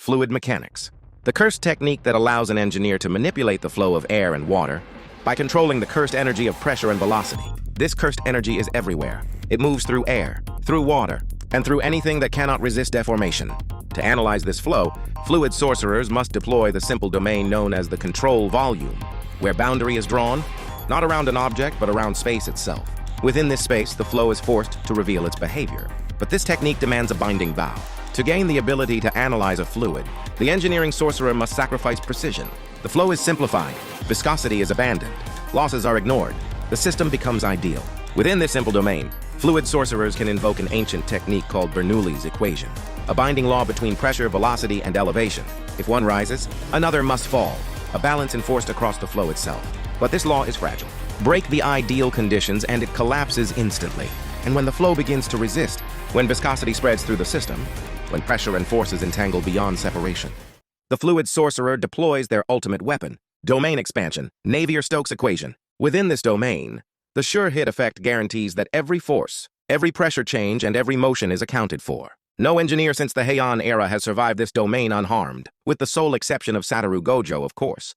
Fluid mechanics. The cursed technique that allows an engineer to manipulate the flow of air and water by controlling the cursed energy of pressure and velocity. This cursed energy is everywhere. It moves through air, through water, and through anything that cannot resist deformation. To analyze this flow, fluid sorcerers must deploy the simple domain known as the control volume, where boundary is drawn, not around an object, but around space itself. Within this space, the flow is forced to reveal its behavior. But this technique demands a binding vow. To gain the ability to analyze a fluid, the engineering sorcerer must sacrifice precision. The flow is simplified, viscosity is abandoned, losses are ignored, the system becomes ideal. Within this simple domain, fluid sorcerers can invoke an ancient technique called Bernoulli's equation, a binding law between pressure, velocity, and elevation. If one rises, another must fall, a balance enforced across the flow itself. But this law is fragile. Break the ideal conditions and it collapses instantly. And when the flow begins to resist, when viscosity spreads through the system, when pressure and forces entangle beyond separation, the fluid sorcerer deploys their ultimate weapon, domain expansion, Navier-Stokes equation. Within this domain, the sure hit effect guarantees that every force, every pressure change, and every motion is accounted for. No engineer since the Heian era has survived this domain unharmed, with the sole exception of Satoru Gojo, of course.